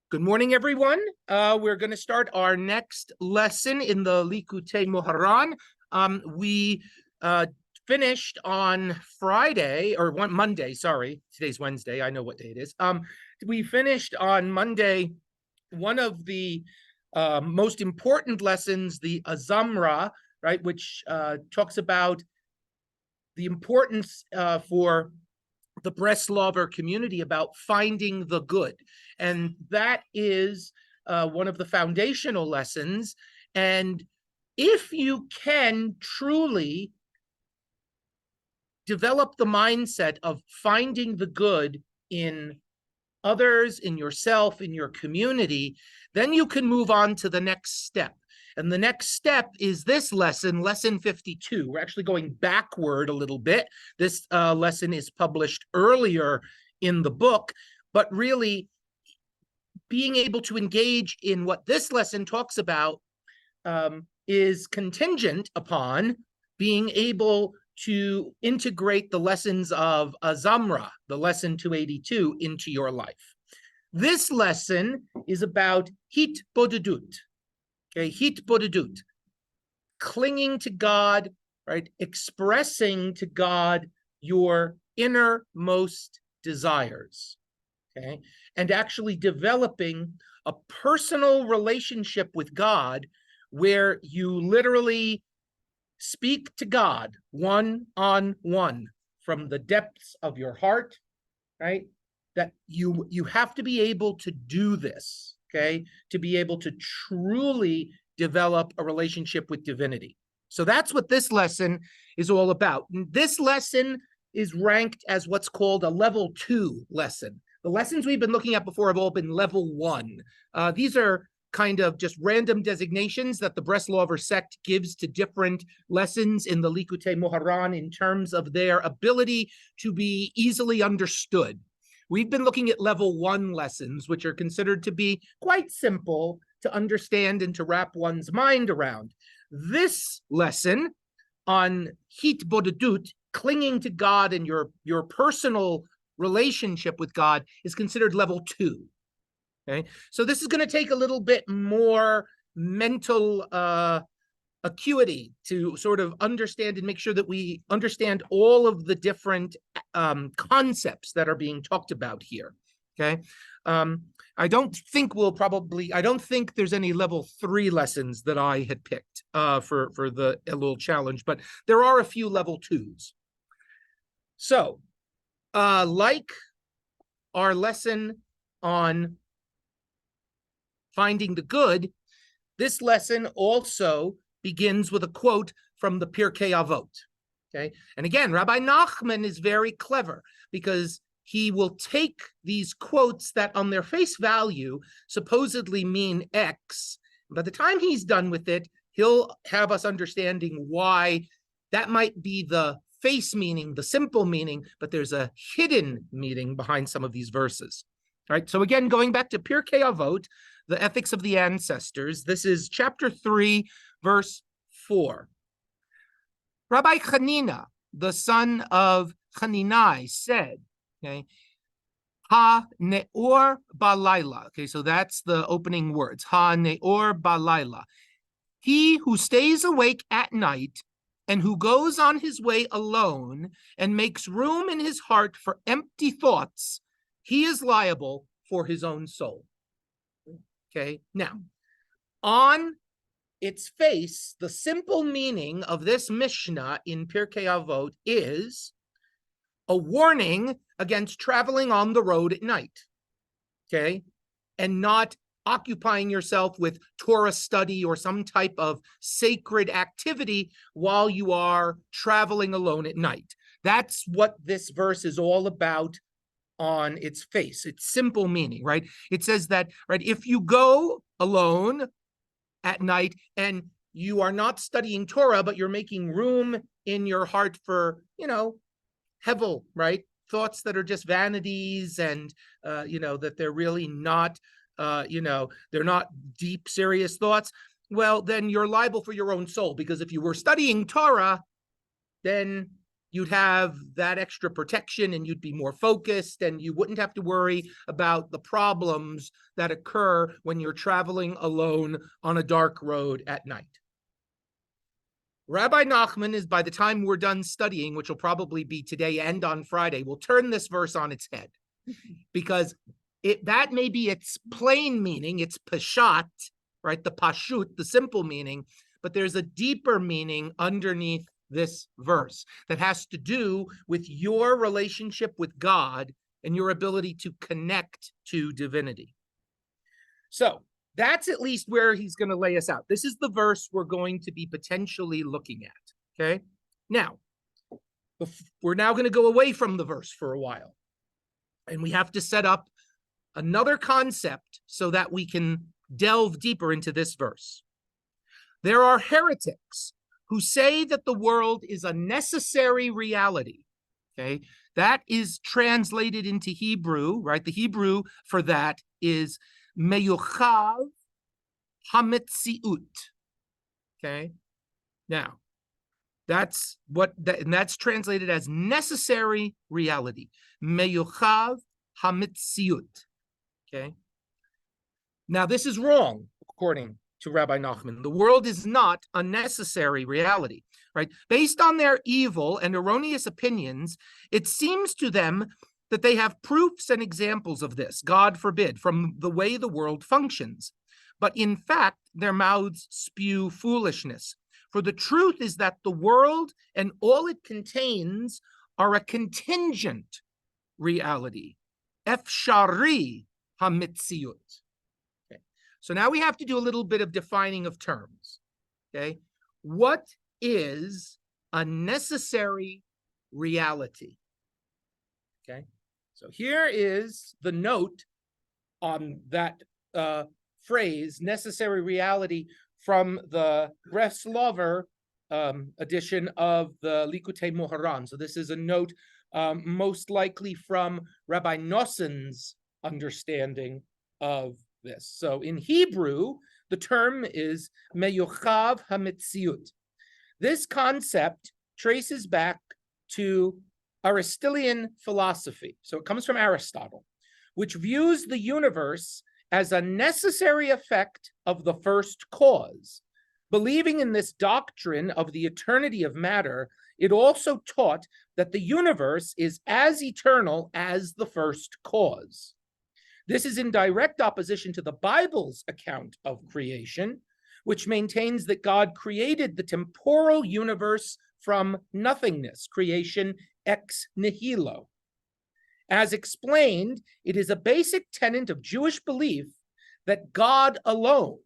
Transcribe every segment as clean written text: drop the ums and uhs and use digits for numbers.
Good morning, everyone. We're going to start our next lesson in the Likutei Moharan. We finished on Friday, or Monday, sorry. Today's Wednesday. I know what day it is. We finished on Monday one of the most important lessons, the Azamra, right, which talks about the importance for the Breslover community about finding the good. And that is one of the foundational lessons. And if you can truly develop the mindset of finding the good in others, in yourself, in your community, then you can move on to the next step. And the next step is this lesson, lesson 52. We're actually going backward a little bit. This lesson is published earlier in the book, but really being able to engage in what this lesson talks about is contingent upon being able to integrate the lessons of Azamra, the lesson 282, into your life. This lesson is about hitbodedut. Okay, hitbodedut, clinging to God, right? Expressing to God your innermost desires, okay? And actually developing a personal relationship with God where you literally speak to God one-on-one from the depths of your heart, right? That you have to be able to do this, okay, to be able to truly develop a relationship with divinity. So that's what this lesson is all about. And this lesson is ranked as what's called a level 2 lesson. The lessons we've been looking at before have all been level 1. These are kind of just random designations that the Breslover sect gives to different lessons in the Likutei Moharan in terms of their ability to be easily understood. We've been looking at level 1 lessons, which are considered to be quite simple to understand and to wrap one's mind around. This lesson on hitbodedut, clinging to God and your personal relationship with God, is considered level 2. Okay, so this is going to take a little bit more mental acuity to sort of understand and make sure that we understand all of the different concepts that are being talked about here. Okay, I don't think there's any level 3 lessons that I had picked for the Elul challenge, but there are a few level 2s. So, like our lesson on finding the good, this lesson also begins with a quote from the Pirkei Avot. Okay, and again, Rabbi Nachman is very clever because he will take these quotes that on their face value supposedly mean X. By the time he's done with it, he'll have us understanding why that might be the face meaning, the simple meaning, but there's a hidden meaning behind some of these verses. All right, so again, going back to Pirkei Avot, the ethics of the ancestors, this is chapter 3, verse 4. Rabbi Chanina, the son of Chaninai, said, okay, Ha ne'or balayla. Okay, so that's the opening words. Ha ne'or balayla. He who stays awake at night and who goes on his way alone and makes room in his heart for empty thoughts, he is liable for his own soul. Okay, now, on its face, the simple meaning of this Mishnah in Pirkei Avot is a warning against traveling on the road at night, okay, and not occupying yourself with Torah study or some type of sacred activity while you are traveling alone at night. That's what this verse is all about on its face. It's simple meaning, right? It says that, right, if you go alone at night and you are not studying Torah, but you're making room in your heart for, hevel, right? Thoughts that are just vanities and, that they're really not, they're not deep, serious thoughts. Well, then you're liable for your own soul, because if you were studying Torah, then you'd have that extra protection and you'd be more focused and you wouldn't have to worry about the problems that occur when you're traveling alone on a dark road at night. Rabbi Nachman is, by the time we're done studying, which will probably be today and on Friday, will turn this verse on its head, because that may be its plain meaning, its pashat, right? The pashut, the simple meaning, but there's a deeper meaning underneath this verse that has to do with your relationship with God and your ability to connect to divinity. So that's at least where he's going to lay us out. This is the verse we're going to be potentially looking at, okay? Now, we're now going to go away from the verse for a while, and we have to set up another concept so that we can delve deeper into this verse. There are heretics who say that the world is a necessary reality, okay? That is translated into Hebrew, right? The Hebrew for that is meyuchav hametziut, okay? Now, that's translated as necessary reality. Meyuchav hametziut, okay? Now, this is wrong, according to Rabbi Nachman. The world is not a necessary reality, right? Based on their evil and erroneous opinions, it seems to them that they have proofs and examples of this, God forbid, from the way the world functions. But in fact, their mouths spew foolishness. For the truth is that the world and all it contains are a contingent reality. Efshari hamitziut. Okay. So now we have to do a little bit of defining of terms. Okay. What is a necessary reality? Okay. So here is the note on that phrase, necessary reality, from the Breslover edition of the Likutei Moharan. So this is a note most likely from Rabbi Noson's understanding of this. So in Hebrew, the term is meyuchav hametziut. This concept traces back to Aristotelian philosophy. So it comes from Aristotle, which views the universe as a necessary effect of the first cause. Believing in this doctrine of the eternity of matter, it also taught that the universe is as eternal as the first cause. This is in direct opposition to the Bible's account of creation, which maintains that God created the temporal universe from nothingness, creation ex nihilo. As explained, it is a basic tenet of Jewish belief that God alone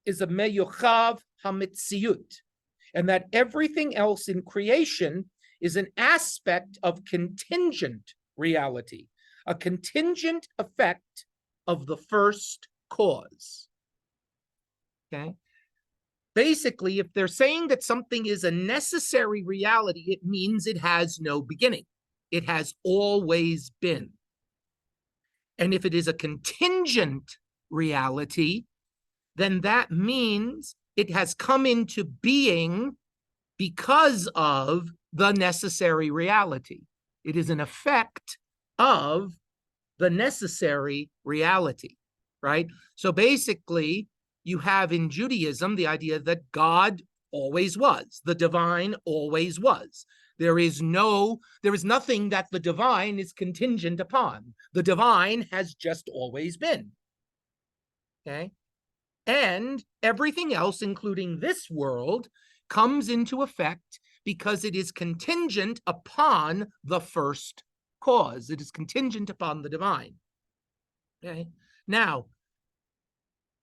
is a meyuchav hamitziut, and that everything else in creation is an aspect of contingent reality, a contingent effect of the first cause. Okay? Basically, if they're saying that something is a necessary reality, it means it has no beginning. It has always been. And if it is a contingent reality, then that means it has come into being because of the necessary reality. It is an effect of the necessary reality, right? So basically, you have in Judaism the idea that God always was, the divine always was. There is nothing that the divine is contingent upon. The divine has just always been. Okay? And everything else, including this world, comes into effect because it is contingent upon the first cause. It is contingent upon the divine. Okay? Now,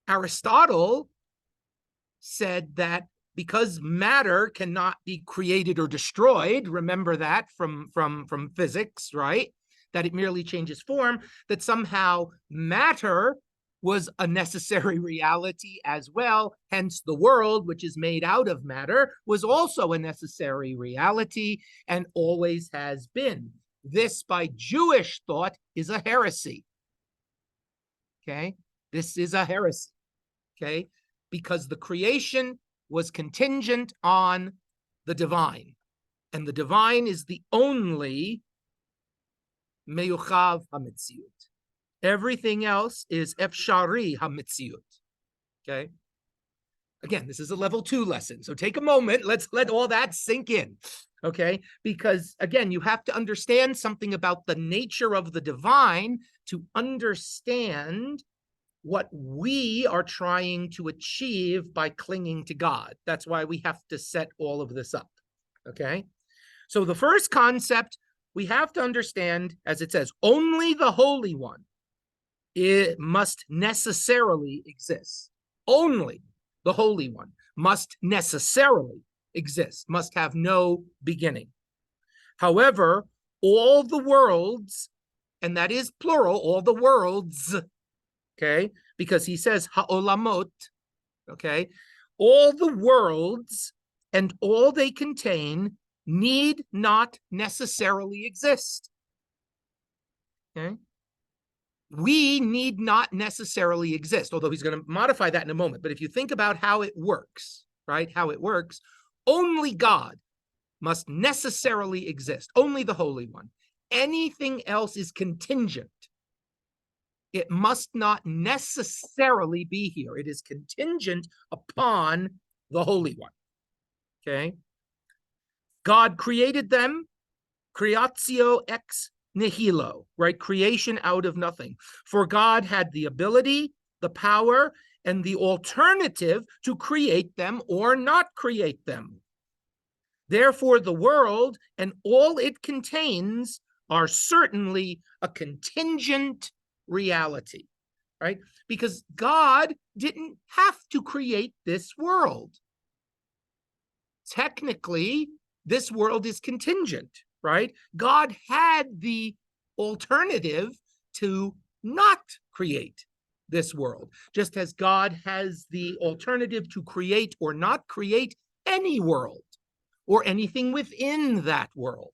Aristotle said that because matter cannot be created or destroyed, remember that from physics, right? That it merely changes form, that somehow matter was a necessary reality as well. Hence, the world, which is made out of matter, was also a necessary reality and always has been. This, by Jewish thought, is a heresy. Okay? This is a heresy. Okay? Because the creation was contingent on the divine. And the divine is the only meyuchav hametziut. Everything else is efshari hametziut. Okay. Again, this is a level 2 lesson. So take a moment. Let's let all that sink in. Okay. Because again, you have to understand something about the nature of the divine to understand what we are trying to achieve by clinging to God. That's why we have to set all of this up. Okay. So the first concept we have to understand, as it says, only the Holy One, it must necessarily exist. Only the Holy One must necessarily exist, must have no beginning. However, all the worlds, and that is plural, all the worlds, okay, because he says ha'olamot, okay, all the worlds and all they contain need not necessarily exist. Okay. We need not necessarily exist, although he's going to modify that in a moment. But if you think about how it works, right, how it works, only God must necessarily exist, only the Holy One. Anything else is contingent. It must not necessarily be here. It is contingent upon the Holy One. Okay? God created them, creatio ex nihilo, right? Creation out of nothing. For God had the ability, the power, and the alternative to create them or not create them. Therefore, the world and all it contains are certainly a contingent reality, right? Because God didn't have to create this world. Technically, this world is contingent, right? God had the alternative to not create this world, just as God has the alternative to create or not create any world or anything within that world.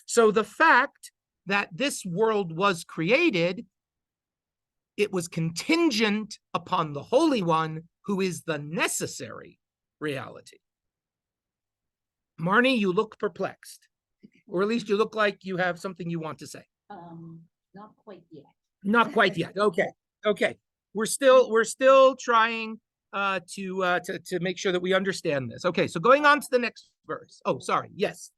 So the fact that this world was created, it was contingent upon the Holy One, who is the necessary reality. Marnie, you look perplexed. Or at least you look like you have something you want to say. Not quite yet. Not quite yet. Okay. Okay. We're still trying to make sure that we understand this. Okay, so going on to the next verse. Oh, sorry. Yes.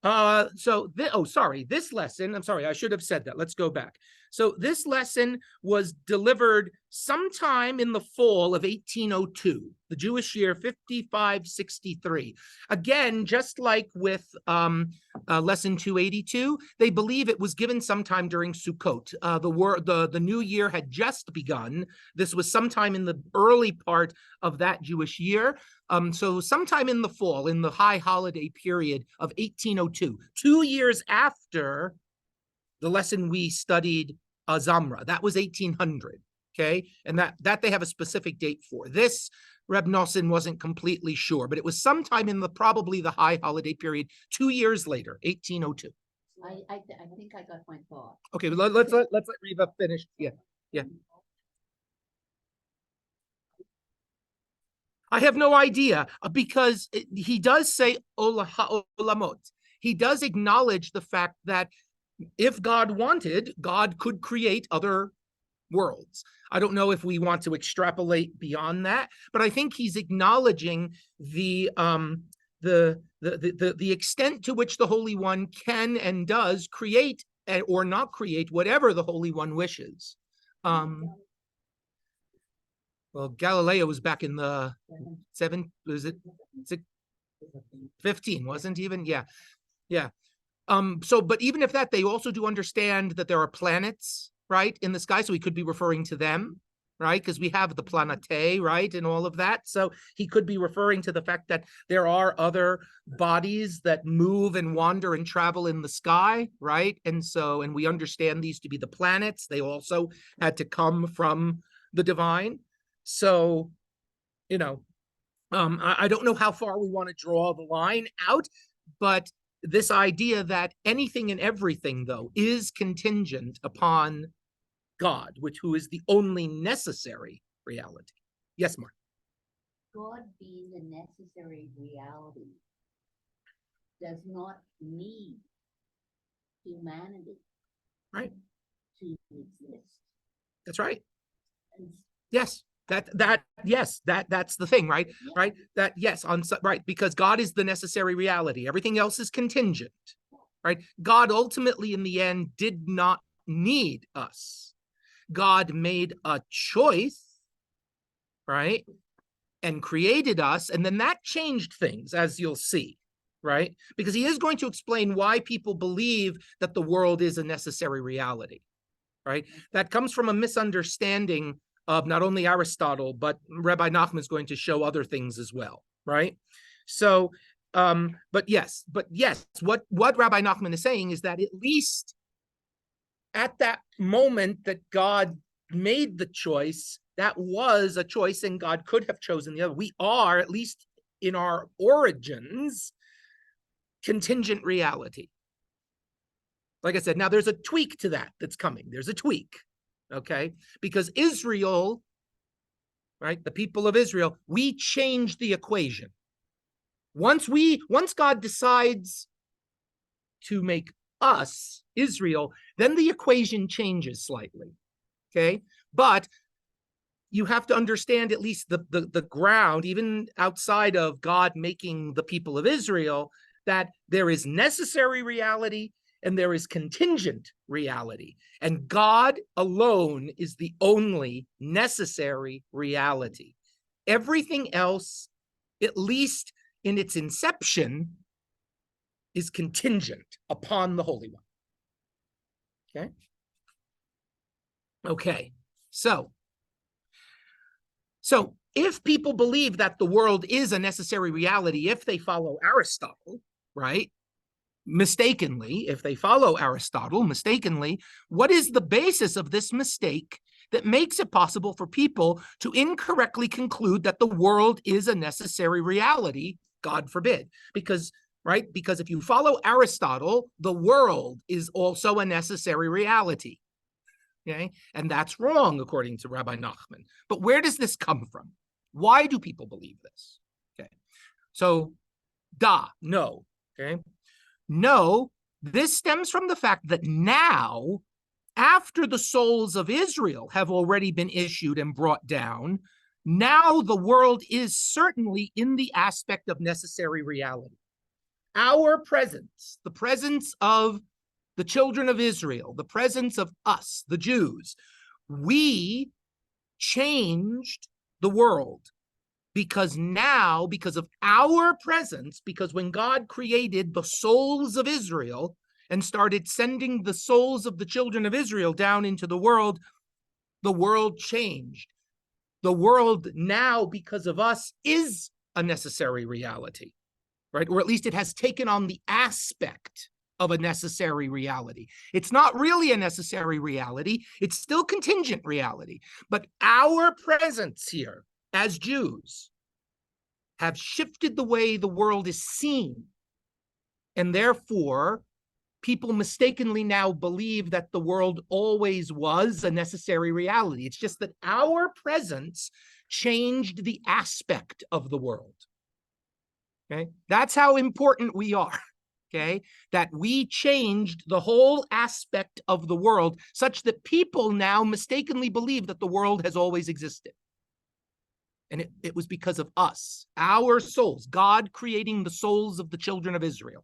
This lesson, I'm sorry, I should have said that. Let's go back. So this lesson was delivered sometime in the fall of 1802, the Jewish year 5563. Again, just like with lesson 282, they believe it was given sometime during Sukkot. The new year had just begun. This was sometime in the early part of that Jewish year. So sometime in the fall, in the high holiday period of 1802, 2 years after the lesson we studied, Zamra, that was 1800, okay? And that they have a specific date for. This, Reb Nosson wasn't completely sure, but it was sometime in probably the high holiday period, 2 years later, 1802. I think I got my thought. Okay, let's let Reva finish. Yeah. I have no idea, because he does say olamot. He does acknowledge the fact that if God wanted, God could create other worlds. I don't know if we want to extrapolate beyond that, but I think he's acknowledging the extent to which the Holy One can and does create or not create whatever the Holy One wishes. Well, Galileo was back in the 15, wasn't even? Yeah. But even if that, they also do understand that there are planets, right, in the sky. So he could be referring to them, right? Because we have the planetae, right, and all of that. So he could be referring to the fact that there are other bodies that move and wander and travel in the sky, right? And we understand these to be the planets. They also had to come from the divine. So, I don't know how far we want to draw the line out, but this idea that anything and everything, though, is contingent upon God, who is the only necessary reality. Yes, Mark. God being the necessary reality, does not need humanity Right. to exist. That's right. And Yes. That's the thing, right? yeah, Right. That, yes, right, because God is the necessary reality. Everything else is contingent, right? God ultimately, in the end, did not need us. God made a choice, right? And created us. And then that changed things, as you'll see, right? Because he is going to explain why people believe that the world is a necessary reality, right? That comes from a misunderstanding of not only Aristotle, but Rabbi Nachman is going to show other things as well, right? So, but yes, what Rabbi Nachman is saying is that at least at that moment that God made the choice, that was a choice, and God could have chosen the other. We are, at least in our origins, contingent reality. Like I said, now there's a tweak to that that's coming. There's a tweak, okay? Because Israel, right, the people of Israel, we changed the equation. Once God decides to make us, Israel, then the equation changes slightly, okay? But you have to understand at least the ground, even outside of God making the people of Israel, that there is necessary reality and there is contingent reality. And God alone is the only necessary reality. Everything else, at least in its inception, is contingent upon the Holy One. Okay? Okay, so if people believe that the world is a necessary reality, if they follow Aristotle, right, mistakenly, if they follow Aristotle mistakenly, what is the basis of this mistake that makes it possible for people to incorrectly conclude that the world is a necessary reality? God forbid. Because if you follow Aristotle, the world is also a necessary reality. Okay, and that's wrong according to Rabbi Nachman. But where does this come from? Why do people believe this? Okay, so no. Okay, no, this stems from the fact that now, after the souls of Israel have already been issued and brought down, now the world is certainly in the aspect of necessary reality. Our presence, the presence of the children of Israel, the presence of us, the Jews, we changed the world. Because now, because of our presence, because when God created the souls of Israel and started sending the souls of the children of Israel down into the world changed. The world now, because of us, is a necessary reality, right? Or at least it has taken on the aspect of a necessary reality. It's not really a necessary reality. It's still contingent reality. But our presence here as Jews have shifted the way the world is seen. And therefore, people mistakenly now believe that the world always was a necessary reality. It's just that our presence changed the aspect of the world. Okay? That's how important we are. Okay? That we changed the whole aspect of the world such that people now mistakenly believe that the world has always existed. And it was because of us, our souls, God creating the souls of the children of Israel.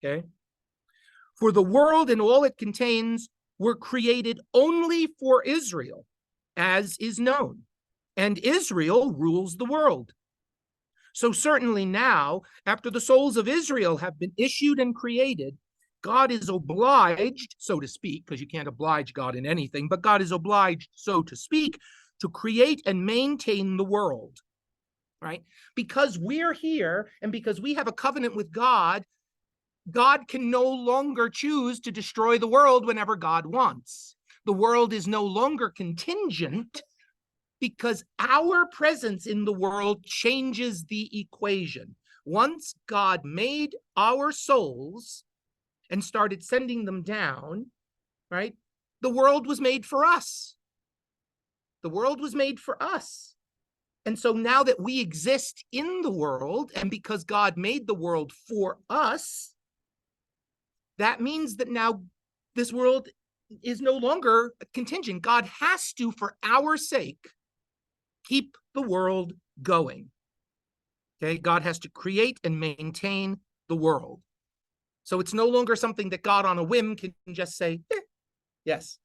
Okay? For the world and all it contains were created only for Israel, as is known. And Israel rules the world. So certainly now, after the souls of Israel have been issued and created, God is obliged, so to speak, because you can't oblige God in anything, but God is obliged, so to speak, to create and maintain the world, right? Because we're here and because we have a covenant with God, God can no longer choose to destroy the world whenever God wants. The world is no longer contingent because our presence in the world changes the equation. Once God made our souls and started sending them down, right? The world was made for us. The world was made for us. And so now that we exist in the world, and because God made the world for us, that means that now this world is no longer contingent. God has to, for our sake, keep the world going. Okay, God has to create and maintain the world. So it's no longer something that God on a whim can just say, yes.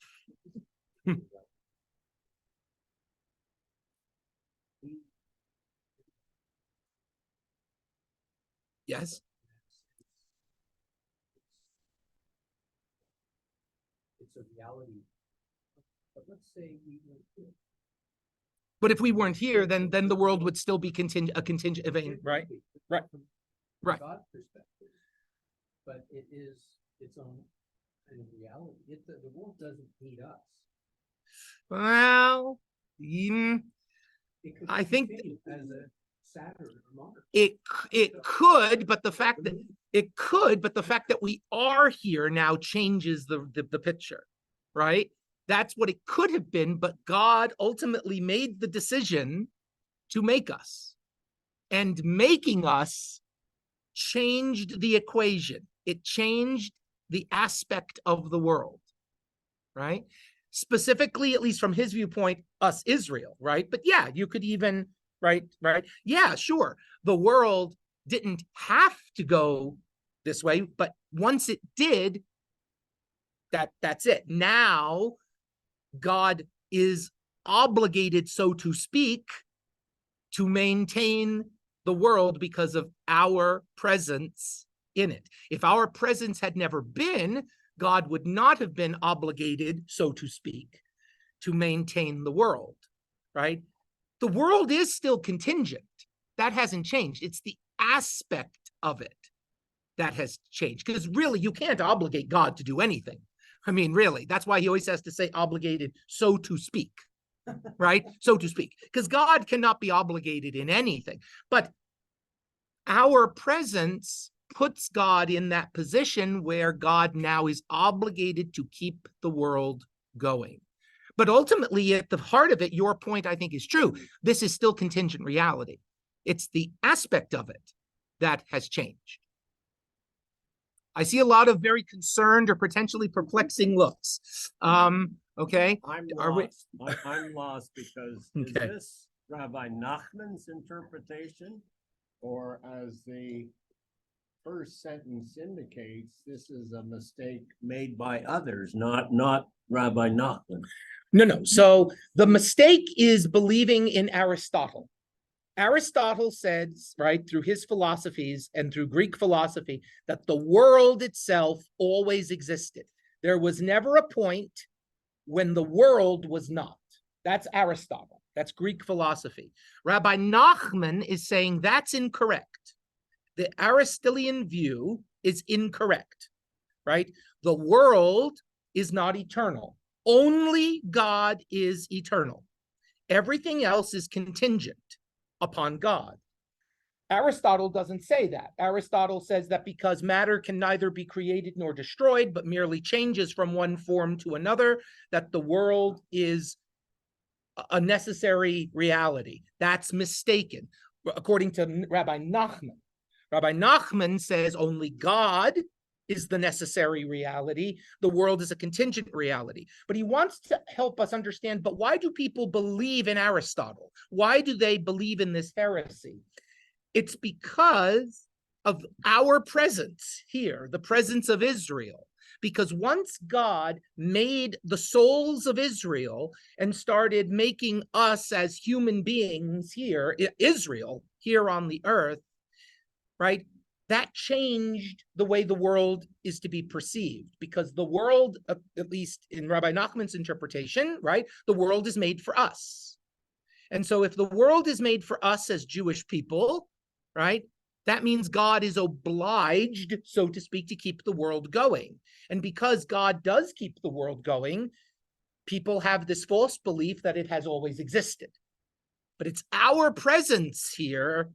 Yes. It's a reality. But let's say we were here. But if we weren't here, then the world would still be a contingent event, right? Right. Right. God's perspective, but it is its own kind of reality. The world doesn't need us. Well, It could I think continue as a Saturn or Mars. it could, but the fact that we are here now changes the picture, right? That's what it could have been, but God ultimately made the decision to make us, and making us changed the equation. It changed the aspect of the world, right? Specifically, at least from his viewpoint, us, Israel, right? But yeah, you could even, right? Yeah, sure. The world didn't have to go this way, but once it did, that's it. Now, God is obligated, so to speak, to maintain the world because of our presence in it. If our presence had never been, God would not have been obligated, so to speak, to maintain the world, right? The world is still contingent. That hasn't changed. It's the aspect of it that has changed. Because really, you can't obligate God to do anything. I mean, really, that's why he always has to say obligated, so to speak, right? So to speak, because God cannot be obligated in anything. But our presence puts God in that position where God now is obligated to keep the world going. But ultimately, at the heart of it, your point, I think, is true. This is still contingent reality. It's the aspect of it that has changed. I see a lot of very concerned or potentially perplexing looks. Okay. I'm Are we- lost. I'm lost because is Okay. this Rabbi Nachman's interpretation, or as the first sentence indicates, this is a mistake made by others, not Rabbi Nachman? No. So the mistake is believing in Aristotle. Aristotle says, right, through his philosophies and through Greek philosophy, that the world itself always existed. There was never a point when the world was not. That's Aristotle. That's Greek philosophy. Rabbi Nachman is saying that's incorrect. The Aristotelian view is incorrect, right? The world is not eternal. Only God is eternal. Everything else is contingent upon God. Aristotle doesn't say that. Aristotle says that because matter can neither be created nor destroyed, but merely changes from one form to another, that the world is a necessary reality. That's mistaken, according to Rabbi Nachman. Rabbi Nachman says only God is the necessary reality. The world is a contingent reality. But he wants to help us understand, but why do people believe in Aristotle? Why do they believe in this heresy? It's because of our presence here, the presence of Israel. Because once God made the souls of Israel and started making us as human beings here, Israel, here on the earth, right? That changed the way the world is to be perceived, because the world, at least in Rabbi Nachman's interpretation, right? The world is made for us. And so if the world is made for us as Jewish people, right? That means God is obliged, so to speak, to keep the world going. And because God does keep the world going, people have this false belief that it has always existed. But it's our presence here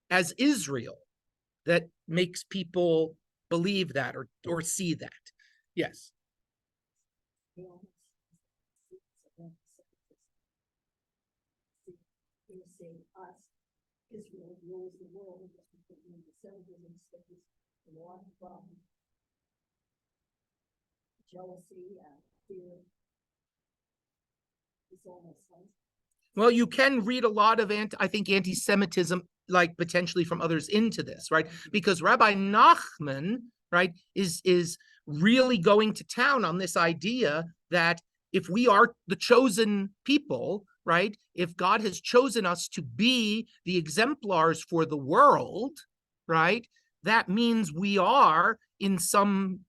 as Israel that makes people believe that or see that. Yes. saying us, Israel rules the world, the symbolism stays one from jealousy and fear. It's almost like Well, you can read a lot of anti-Semitism, like potentially from others into this, right? Because Rabbi Nachman, right, is really going to town on this idea that if we are the chosen people, right, if God has chosen us to be the exemplars for the world, right, that means we are in some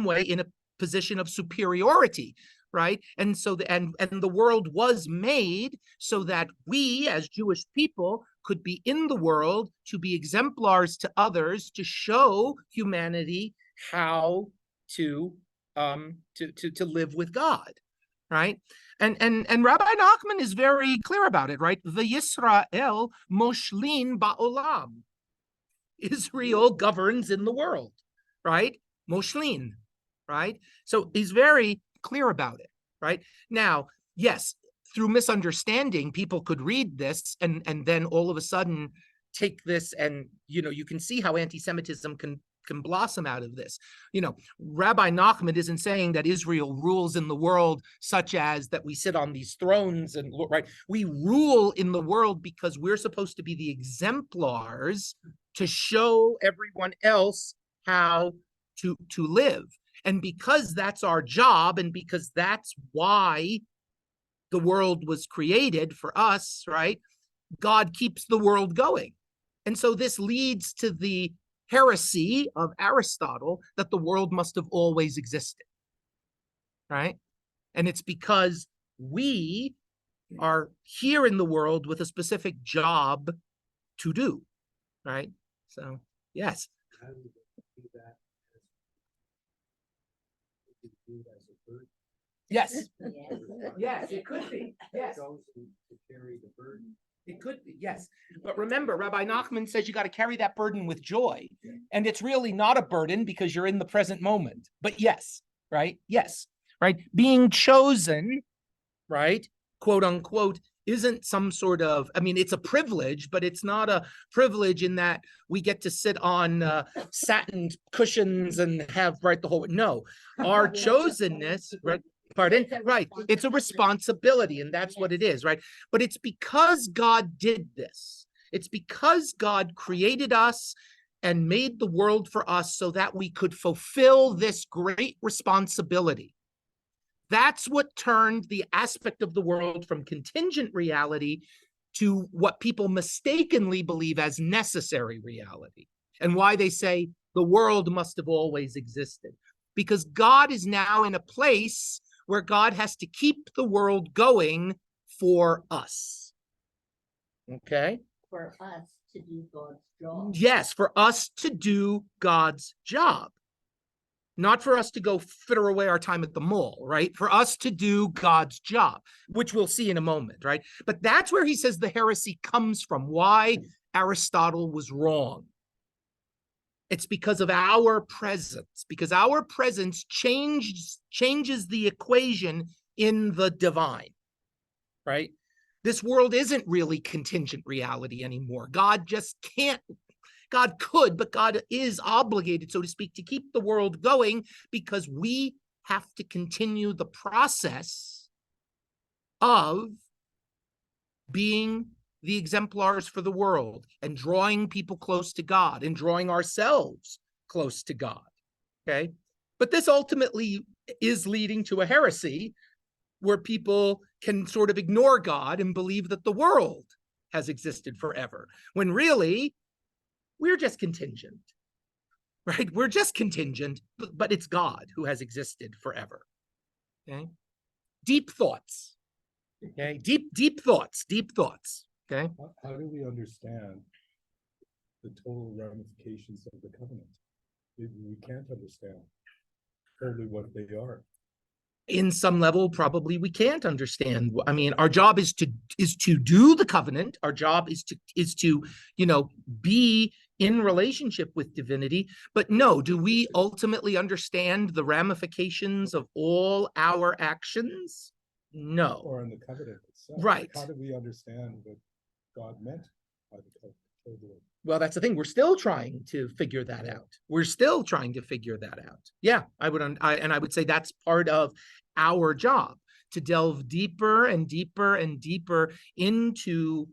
way in a position of superiority, right? And so and the world was made so that we as Jewish people could be in the world to be exemplars to others, to show humanity how to live with God, right? And Rabbi Nachman is very clear about it, right? The Yisrael moshlin ba'olam. Israel governs in the world, right? Moshlin, right? So he's very clear about it, right? Now, yes, through misunderstanding, people could read this and then all of a sudden take this and, you can see how anti-Semitism can blossom out of this. Rabbi Nachman isn't saying that Israel rules in the world such as that we sit on these thrones and, right? We rule in the world because we're supposed to be the exemplars to show everyone else how to live. And because that's our job, and because that's why the world was created for us, right? God keeps the world going. And so this leads to the heresy of Aristotle that the world must have always existed, right? And it's because we are here in the world with a specific job to do, right? So, yes. How do we do that as a burden? Yes. Yes. Yes, it could be. Yes. Those who carry the burden. It could be, yes. But remember, Rabbi Nachman says you got to carry that burden with joy. And it's really not a burden because you're in the present moment. But yes, right? Yes, right? Being chosen, right? Quote unquote, isn't some sort of, it's a privilege, but it's not a privilege in that we get to sit on satin cushions and have, right, the whole, no. Our chosenness, right? Pardon? Right. It's a responsibility, and that's what it is, right? But it's because God did this. It's because God created us and made the world for us so that we could fulfill this great responsibility. That's what turned the aspect of the world from contingent reality to what people mistakenly believe as necessary reality, and why they say the world must have always existed. Because God is now in a place where God has to keep the world going for us. Okay? For us to do God's job. Yes, for us to do God's job. Not for us to go fritter away our time at the mall, right? For us to do God's job, which we'll see in a moment, right? But that's where he says the heresy comes from, why Aristotle was wrong. It's because of our presence, because our presence changes the equation in the divine, right? This world isn't really contingent reality anymore. God just can't. God could, but God is obligated, so to speak, to keep the world going because we have to continue the process of being the exemplars for the world and drawing people close to God and drawing ourselves close to God, okay? But this ultimately is leading to a heresy where people can sort of ignore God and believe that the world has existed forever, when really, we're just contingent, right? We're just contingent, but it's God who has existed forever, okay? Deep thoughts, okay? Deep thoughts, okay? How do we understand the total ramifications of the covenant? We can't understand totally what they are. In some level, probably we can't understand. Our job is to do the covenant. Our job is to be in relationship with divinity. But no, do we ultimately understand the ramifications of all our actions? No. Or in the covenant itself. Right. How do we understand that God meant by the covenant, totally. Well, that's the thing. We're still trying to figure that out. We're still trying to figure that out. Yeah, I would say that's part of our job, to delve deeper and deeper and deeper into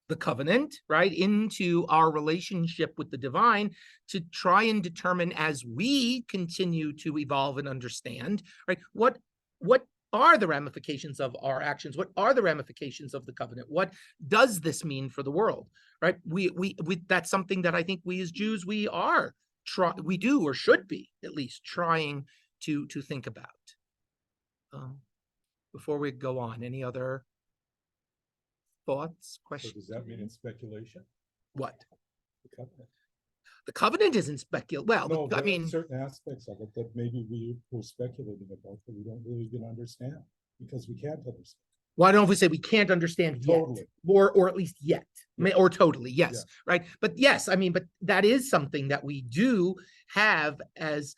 the covenant, right? Into our relationship with the divine, to try and determine, as we continue to evolve and understand, right? What are the ramifications of our actions? What are the ramifications of the covenant? What does this mean for the world? Right? We that's something that I think we as Jews, we do, or should be at least trying to think about. Before we go on, any other thoughts, So questions? does that mean it's speculation? What? The covenant? The covenant isn't well, No, I but mean, certain aspects of it that maybe we're speculating about that we don't really even understand because we can't understand. why don't we say we can't understand yet, Totally. or at least yet, Yeah. or totally, yes, Yeah. right? But yes, I mean, but that is something that we do have as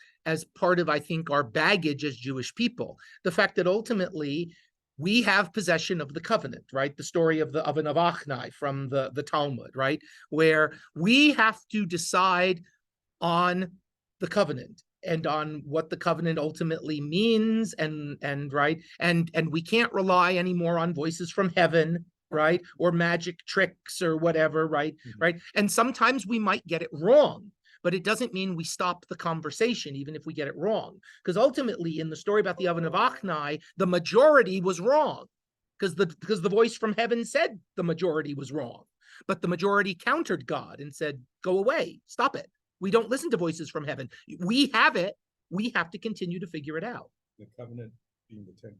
part of, I think, our baggage as Jewish people. The fact that ultimately we have possession of the covenant, right? The story of an Avachnai from the Talmud, right? Where we have to decide on the covenant and on what the covenant ultimately means, and right, and we can't rely anymore on voices from heaven, right, or magic tricks or whatever, right? Right. And sometimes we might get it wrong, but it doesn't mean we stop the conversation even if we get it wrong, because ultimately in the story about the oven of Achnai, the majority was wrong, because the voice from heaven said the majority was wrong, but the majority countered God and said, go away, stop it. We don't listen to voices from heaven. We have it. We have to continue to figure it out. The covenant being the 10.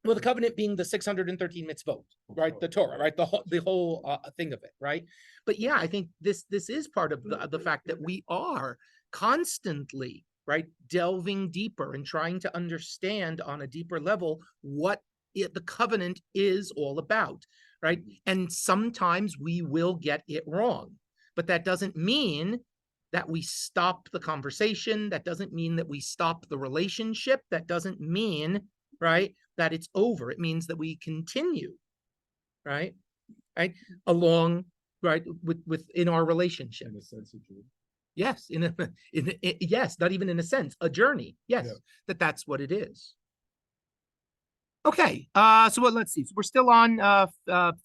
Well, the covenant being the 613 mitzvot, right? The Torah, right? The whole thing of it, right? But yeah, I think this is part of the fact that we are constantly, right, delving deeper and trying to understand on a deeper level what the covenant is all about, right? And sometimes we will get it wrong, but that doesn't mean that we stop the conversation. That doesn't mean that we stop the relationship. That doesn't mean, right, that it's over. It means that we continue, right, along, right, within our relationship. In a sense of Jew. Yes, yes, not even in a sense, a journey. Yes, Yeah. that's what it is. Okay, so let's see. So we're still on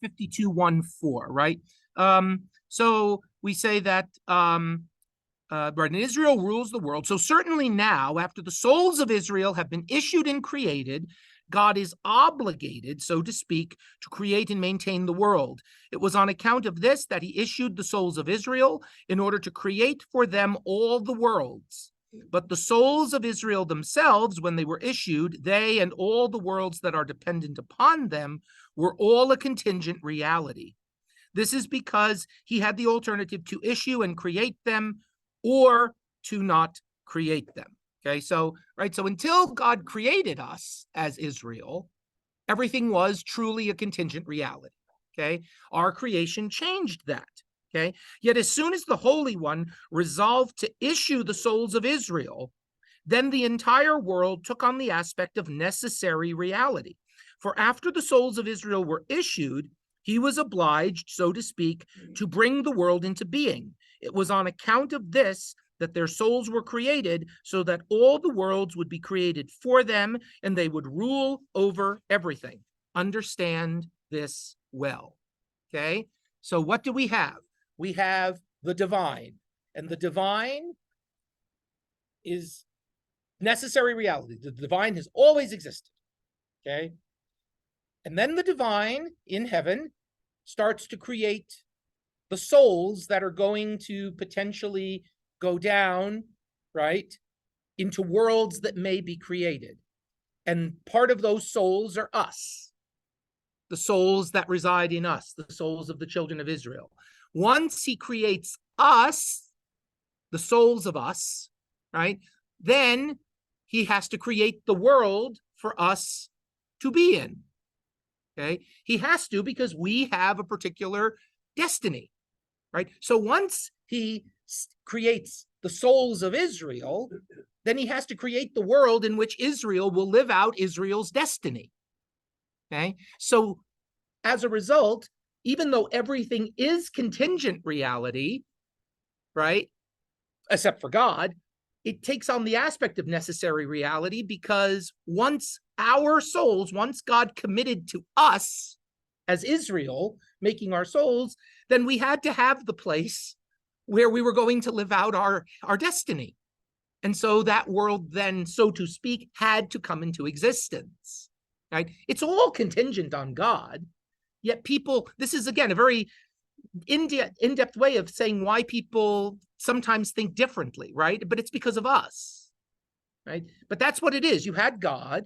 52:14, right? So we say that right, and Israel rules the world. So certainly now, after the souls of Israel have been issued and created, God is obligated, so to speak, to create and maintain the world. It was on account of this that he issued the souls of Israel in order to create for them all the worlds. But the souls of Israel themselves, when they were issued, they and all the worlds that are dependent upon them, were all a contingent reality. This is because he had the alternative to issue and create them, or to not create them. Okay, so, right, so until God created us as Israel, everything was truly a contingent reality. Okay, our creation changed that. Okay, yet as soon as the Holy One resolved to issue the souls of Israel, then the entire world took on the aspect of necessary reality. For after the souls of Israel were issued, he was obliged, so to speak, to bring the world into being. It was on account of this that their souls were created, so that all the worlds would be created for them, and they would rule over everything. Understand this well. Okay? So what do we have? We have the divine, and the divine is necessary reality. The divine has always existed. Okay? And then the divine in heaven starts to create the souls that are going to potentially go down, right, into worlds that may be created. And part of those souls are us, the souls that reside in us, the souls of the children of Israel. Once he creates us, the souls of us, right, then he has to create the world for us to be in. Okay, he has to, because we have a particular destiny, right? So once he creates the souls of Israel, then he has to create the world in which Israel will live out Israel's destiny. Okay, so as a result, even though everything is contingent reality, right? Except for God, it takes on the aspect of necessary reality, because once God committed to us as Israel, making our souls, then we had to have the place where we were going to live out our destiny. And so that world then, so to speak, had to come into existence, right? It's all contingent on God, yet people, this is again a very in-depth way of saying why people sometimes think differently, right? But it's because of us, right? But that's what it is. You had God,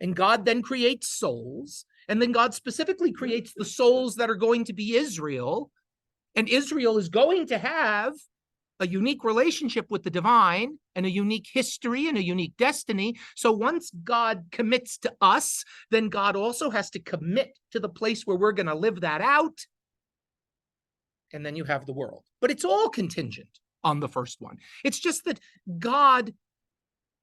and God then creates souls, and then God specifically creates the souls that are going to be Israel, and Israel is going to have a unique relationship with the divine and a unique history and a unique destiny. So once God commits to us, then God also has to commit to the place where we're going to live that out. And then you have the world. But it's all contingent on the first one. It's just that God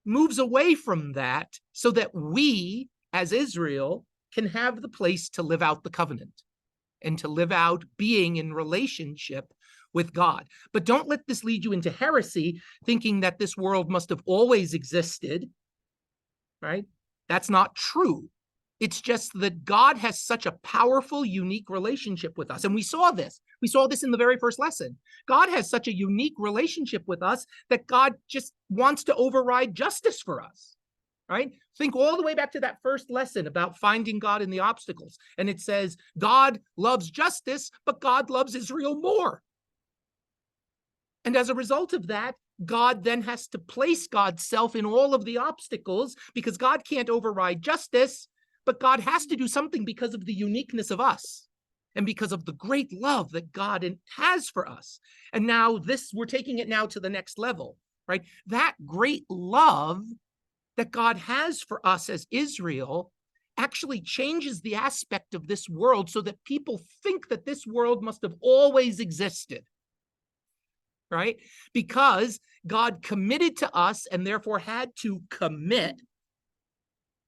moves away from that so that we, as Israel, can have the place to live out the covenant and to live out being in relationship with God. But don't let this lead you into heresy, thinking that this world must have always existed, right? That's not true. It's just that God has such a powerful, unique relationship with us. And we saw this. We saw this in the very first lesson. God has such a unique relationship with us that God just wants to override justice for us, right? Think all the way back to that first lesson about finding God in the obstacles. And it says, God loves justice, but God loves Israel more. And as a result of that, God then has to place God's self in all of the obstacles, because God can't override justice, but God has to do something because of the uniqueness of us and because of the great love that God has for us. And now we're taking it now to the next level, right? That great love that God has for us as Israel actually changes the aspect of this world so that people think that this world must have always existed, right? Because God committed to us and therefore had to commit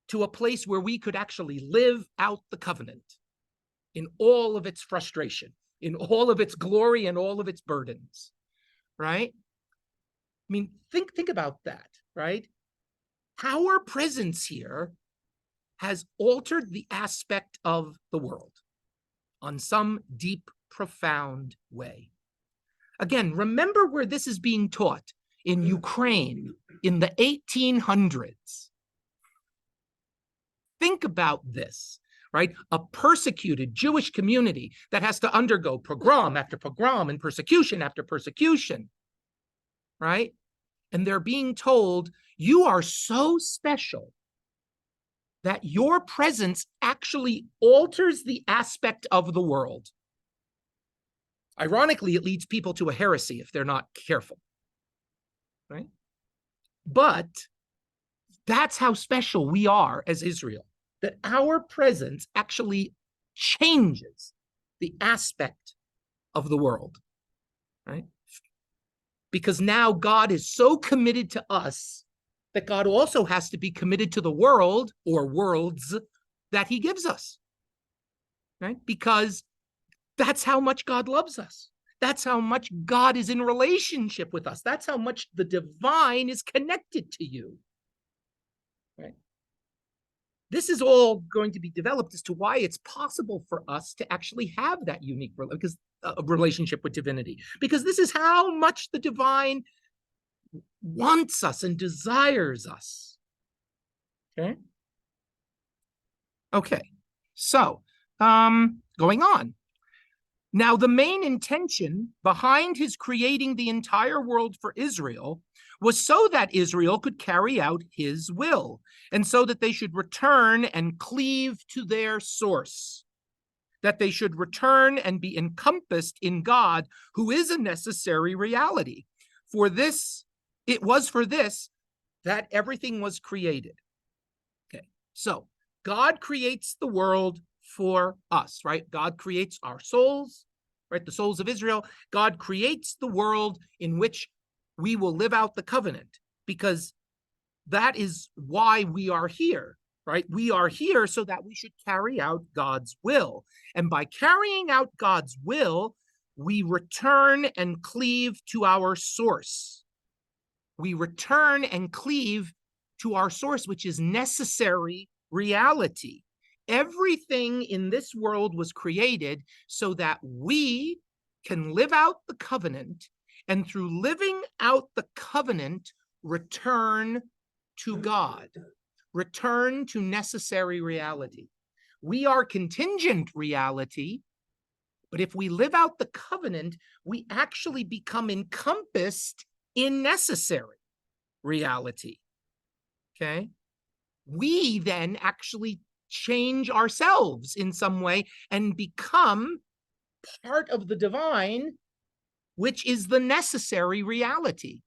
to a place where we could actually live out the covenant in all of its frustration, in all of its glory and all of its burdens, right? I mean, think about that, right? Our presence here has altered the aspect of the world on some deep, profound way. Again, remember where this is being taught, in Ukraine in the 1800s. Think about this, right? A persecuted Jewish community that has to undergo pogrom after pogrom and persecution after persecution, right? And they're being told, you are so special that your presence actually alters the aspect of the world. Ironically, it leads people to a heresy if they're not careful, right? But that's how special we are as Israel, that our presence actually changes the aspect of the world, right? Because now God is so committed to us that God also has to be committed to the world or worlds that he gives us, right? Because that's how much God loves us. That's how much God is in relationship with us. That's how much the divine is connected to you, right? This is all going to be developed as to why it's possible for us to actually have that unique relationship with divinity, because this is how much the divine wants us and desires us. Okay. Okay. So, going on. Now, the main intention behind his creating the entire world for Israel was so that Israel could carry out his will, and so that they should return and cleave to their source, that they should return and be encompassed in God, who is a necessary reality. For this, it was for this that everything was created. Okay, so God creates the world for us, right? God creates our souls, right? The souls of Israel. God creates the world in which we will live out the covenant, because that is why we are here. right? We are here so that we should carry out God's will. And by carrying out God's will, we return and cleave to our source. We return and cleave to our source, which is necessary reality. Everything in this world was created so that we can live out the covenant, and through living out the covenant, return to God, return to necessary reality. We are contingent reality, but if we live out the covenant, we actually become encompassed in necessary reality. Okay? We then actually change ourselves in some way and become part of the divine, which is the necessary reality.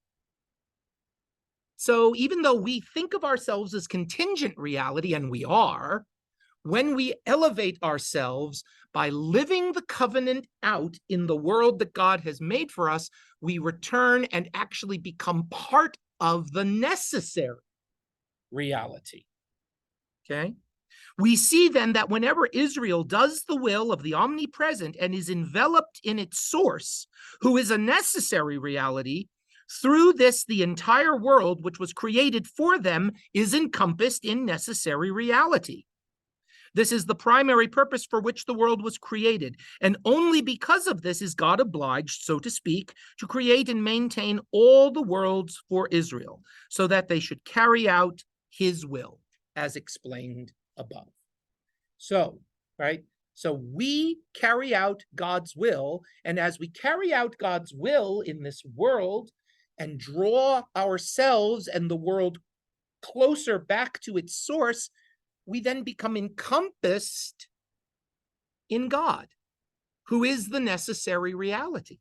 So even though we think of ourselves as contingent reality, and we are, when we elevate ourselves by living the covenant out in the world that God has made for us, we return and actually become part of the necessary reality. Okay? We see then that whenever Israel does the will of the omnipresent and is enveloped in its source, who is a necessary reality, through this, the entire world, which was created for them, is encompassed in necessary reality. This is the primary purpose for which the world was created, and only because of this is God obliged, so to speak, to create and maintain all the worlds for Israel, so that they should carry out his will, as explained above. So, right? So we carry out God's will, and as we carry out God's will in this world and draw ourselves and the world closer back to its source, we then become encompassed in God, who is the necessary reality,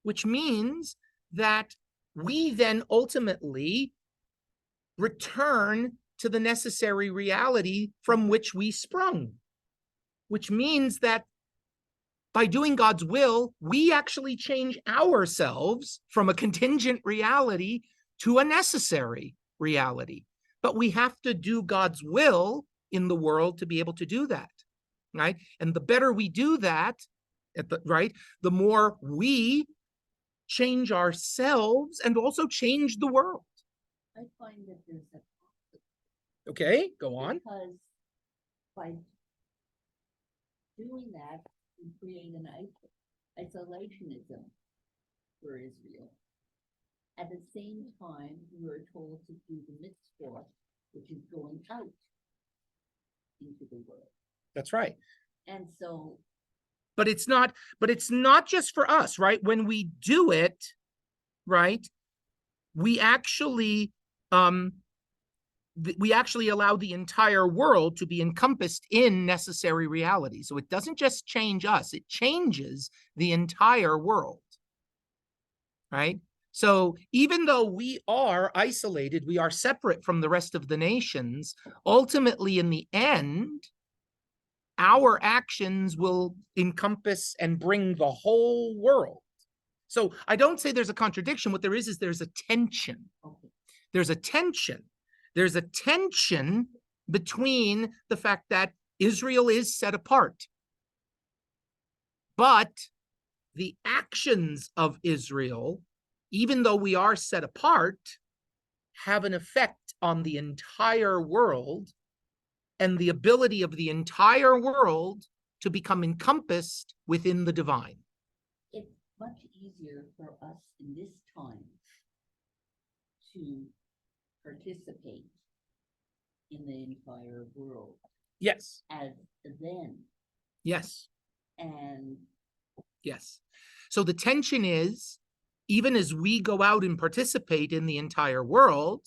which means that we then ultimately return to the necessary reality from which we sprung, which means that by doing God's will, we actually change ourselves from a contingent reality to a necessary reality. But we have to do God's will in the world to be able to do that, right? And the better we do that, the more we change ourselves and also change the world. I find that there's a Okay, go on. because by doing that, we create an isolationism for Israel. At the same time, we are told to do the mitzvah, which is going out into the world. That's right. And so, But it's not just for us, right? When we do it, right, we actually allow the entire world to be encompassed in necessary reality. So it doesn't just change us, it changes the entire world, right? So even though we are isolated, we are separate from the rest of the nations, ultimately in the end, our actions will encompass and bring the whole world. So I don't say there's a contradiction. What there is there's a tension. okay, There's a tension. There's a tension between the fact that Israel is set apart, but the actions of Israel, even though we are set apart, have an effect on the entire world and the ability of the entire world to become encompassed within the divine. it's much easier for us in this time to participate in the entire world Yes, as then. yes, And yes. So the tension is, even as we go out and participate in the entire world,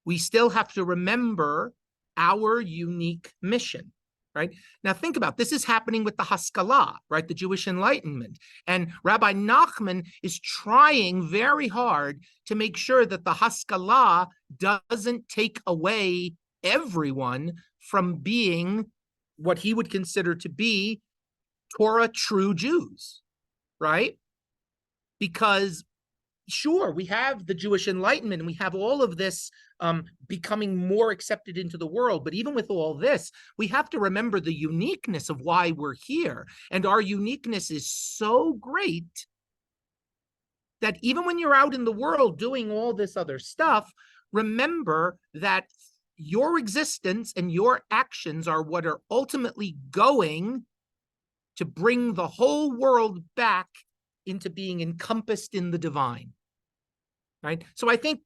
we still have to remember our unique mission, right? Now think about this is happening with the Haskalah, right? The Jewish Enlightenment. And Rabbi Nachman is trying very hard to make sure that the Haskalah doesn't take away everyone from being what he would consider to be Torah true Jews, right? Because sure, we have the Jewish Enlightenment and we have all of this becoming more accepted into the world. But even with all this, we have to remember the uniqueness of why we're here. And our uniqueness is so great that even when you're out in the world doing all this other stuff, remember that your existence and your actions are what are ultimately going to bring the whole world back into being encompassed in the divine. Right? So I think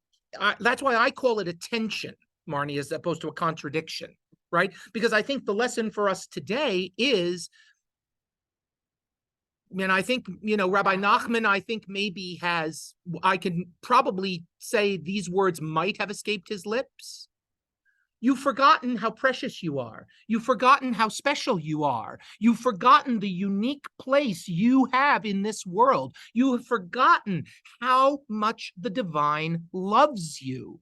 that's why I call it a tension, Marnie, as opposed to a contradiction, right? Because I think the lesson for us today is, and I think, Rabbi Nachman, I think maybe I can probably say these words might have escaped his lips. You've forgotten how precious you are. You've forgotten how special you are. You've forgotten the unique place you have in this world. You have forgotten how much the divine loves you.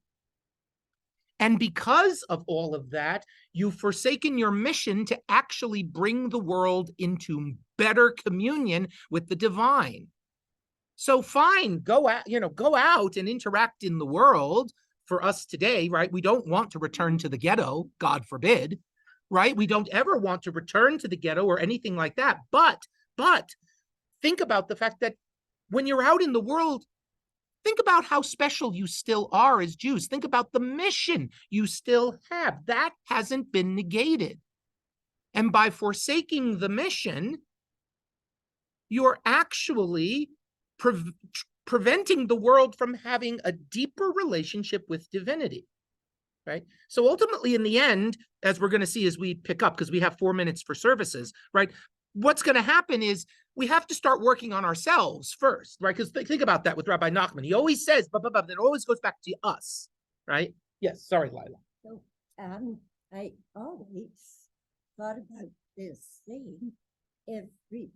And because of all of that, you've forsaken your mission to actually bring the world into better communion with the divine. So fine, go out and interact in the world. For us today, right? We don't want to return to the ghetto, God forbid, right? We don't ever want to return to the ghetto or anything like that. But think about the fact that when you're out in the world, think about how special you still are as Jews. Think about the mission you still have. That hasn't been negated. And by forsaking the mission, you're actually preventing the world from having a deeper relationship with divinity, right? So ultimately, in the end, as we're going to see as we pick up, because we have 4 minutes for services, right? What's going to happen is we have to start working on ourselves first, right? Because think about that with Rabbi Nachman. He always says, but it always goes back to us, right? Yes, sorry, Lila. So, I always thought about this saying, every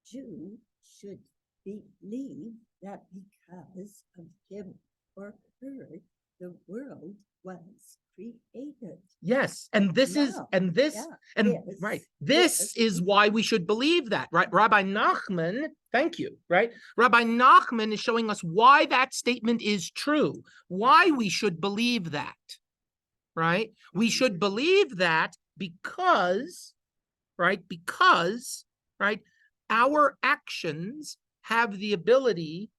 Jew should believe that because of him or her, the world was created. Yes, and this is why we should believe that, right? Rabbi Nachman, thank you, right? Rabbi Nachman is showing us why that statement is true, why we should believe that, right? We should believe that because our actions have the ability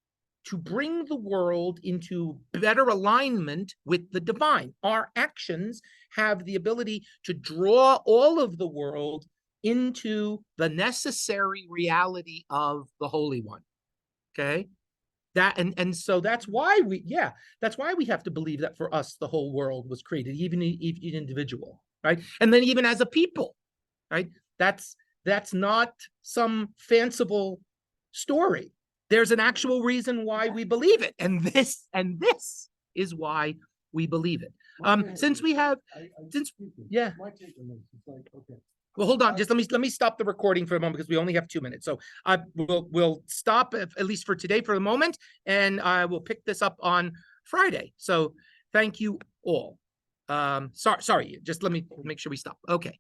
to bring the world into better alignment with the divine. Our actions have the ability to draw all of the world into the necessary reality of the Holy One. Okay? And so that's why we have to believe that for us the whole world was created, even each individual, right? And then even as a people, right? That's not some fanciful story. There's an actual reason why we believe it, and this is why we believe it. Since we have, yeah. My take on this is like, okay. Well, hold on. Just let me stop the recording for a moment because we only have 2 minutes. So we'll stop at least for today for a moment, and I will pick this up on Friday. So thank you all. Sorry. Just let me make sure we stop. Okay.